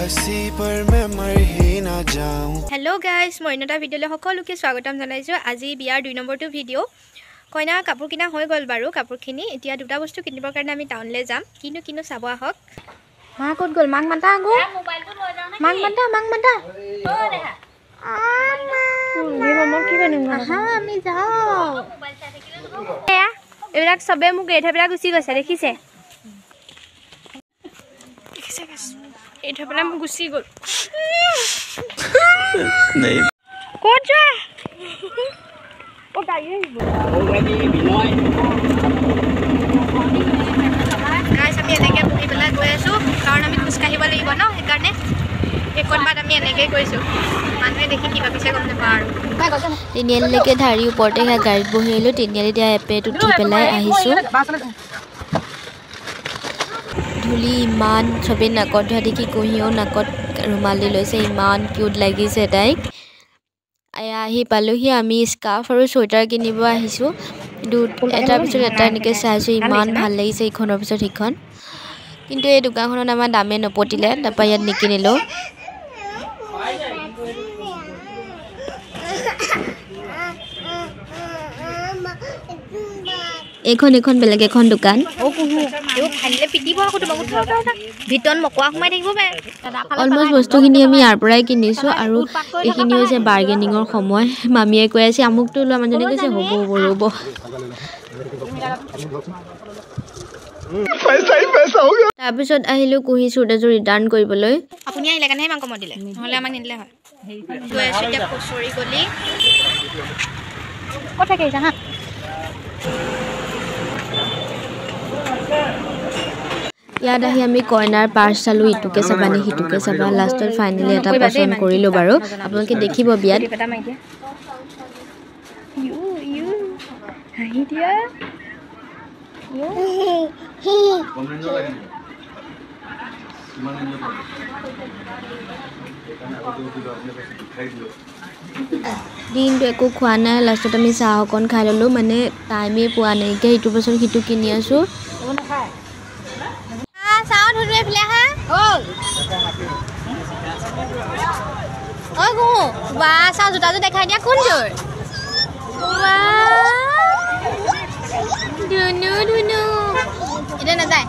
हंसी पर मैं मर ही ना जाऊं। हेलो गाइस মই নটা ভিডিঅ'লৈ সকলোকে স্বাগতম জনাইছো। আজি বিয়াৰ 2 নম্বৰটো ভিডিঅ'। কইনা কাপোৰ কিনা হৈ গ'ল বাৰু কাপোৰখিনি। এতিয়া দুটা বস্তু কিনিবৰ কাৰণে আমি টাউনলৈ যাম। কিনো চাব আহক। মা ক'ত গ'ল? মাক মাতা আগো। মোবাইলটো লৈ যাও না। মাক মাতা। ও দেখা। মা কি কৰিম? আহা আমি যাও। মোবাইল চাই থাকিলে নহব। এবিলাক সবে মোক এৰি থৈ পেলাই গুচি গৈছে দেখিছে। এই থৈ পেলাই মোক গুচি গ'ল। नहीं ক'ত যোৱা? ও গাড়ী আহিব। গাইছ আমি এনেকৈ বহি পেলাই গৈ আছোঁ কাৰণ আমি খোজ কাঢ়িব লাগিব ন সেইকাৰণে একবাৰ আমি এনেকৈ গৈছোঁ। মানুহে দেখি কি ভাবিছে গম নাপাওঁ আৰু। তিনিআলিলৈকে ধাৰি ওপৰতে সেয়া গাড়ীত বহি আহিলোঁ। তিনিআলিত এপেত উঠি পেলাই আহিছোঁ। ধূলি ইমান চবেই নাকত ধোৱা দেখি কুঁহিয়েও নাকত ৰুমাল দি লৈছে। ইমান কিউট লাগিছে তাইক। আহি পালোহি। আমি স্কাৰ্ফ আৰু চুৱেটাৰ কিনিব আহিছোঁ। এটাৰ পিছত এটা এনেকৈ চাইছোঁ। ইমান ভাল লাগিছে ইখনৰ পিছত সিখন। কিন্তু এই দোকানখনত আমাৰ দামে নপতিলে। তাৰপৰা ইয়াত নিকিনিলোঁ। এইখন বেলেগ এখন দোকান। অলমষ্ট বস্তুখিনি আমি ইয়াৰ পৰাই কিনিছোঁ আৰু এইখিনি হৈছে বাৰ্গেনিঙৰ সময়। মামীয়ে কৈ আছে আমুকটো লোৱা, মানুহজনে কৈছে হ'ব ৰ'ব। তাৰপিছত আহিলোঁ কুঁহি চুট এযোৰ ৰিটাৰ্ণ কৰিবলৈ। আপুনি আহিলে কাৰণেহে ইমান কমত দিলে, নহ'লে আমাক নিদিলে হয়। গৈ আছোঁ এতিয়া কচুৰি গলি। ক'ত থাকি আহিছা হা? ইয়াত আহি আমি কইনাৰ পাৰ্চ চালোঁ। ইটোকে চাবা নে সিটোকে চাবা। লাষ্টত ফাইনেলি এটা পচন্দ কৰিলোঁ বাৰু। আপোনালোকে দেখিব বিয়াত। দিনটো একো খোৱা নাই। লাষ্টত আমি চাহ অকণ খাই ল'লোঁ। মানে টাইমেই পোৱা নাই। এতিয়া ইটো পাছত সিটো কিনি আছোঁ। চাওঁ ধুনু এইফালে আহা। ঐ গুহু বা চাওঁ জোতাযোৰ দেখাই দিয়া কোনযোৰ? ধুনু এতিয়া নাযায়।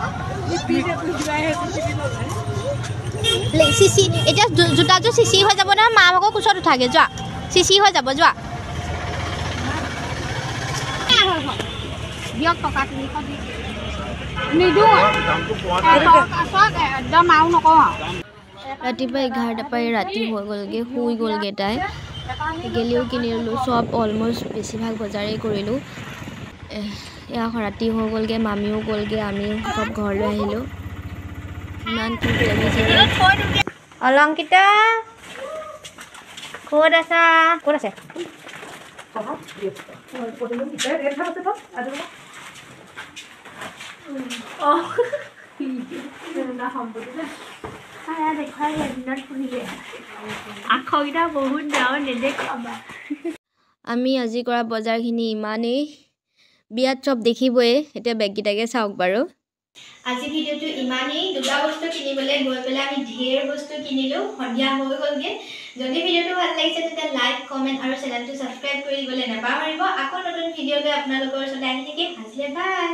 চিচি এতিয়া জোতাযোৰ চিচি হৈ যাব নহয়। মা ভাগৰ কোচত উঠাগে যোৱা। চিচি হৈ যাব যোৱা। দিয়ক টকা 300 দি নিদিওঁ একদম আৰু নকওঁ। ৰাতিপুৱা 11টাৰ পৰা ৰাতি হৈ গ'লগৈ, শুই গ'লগৈ তাই। গেলিও কিনি ল'লোঁ। চব অলমষ্ট বেছিভাগ বজাৰেই কৰিলোঁ। এয়া ৰাতি হৈ গ'লগৈ। মামীও গ'লগৈ, আমিও চব ঘৰলৈ আহিলোঁ। ইমান কিউট লাগিছে। অলংকিতা ক'ত আছা? ক'ত আছে? আমি আজি কৰা বজাৰখিনি ইমানেই। বিয়াত চব দেখিবই। এতিয়া বেগকেইটাকে চাওক বাৰু। আজি ভিডিঅ'টো ইমানেই। দুটা বস্তু কিনিবলৈ গৈ পেলাই আমি ঢেৰ বস্তু কিনিলোঁ। সন্ধিয়া হৈ গ'লগৈ। যদি ভিডিঅ'টো ভাল লাগিছে তেতিয়া লাইক, কমেণ্ট আৰু চেনেলটো ছাবস্ক্ৰাইব কৰি দিবলৈ নাপাহৰিব। আকৌ নতুন ভিডিঅ'লৈ আপোনালোকৰ ওচৰলৈ আহি থাকিম। আজিলৈ বাই।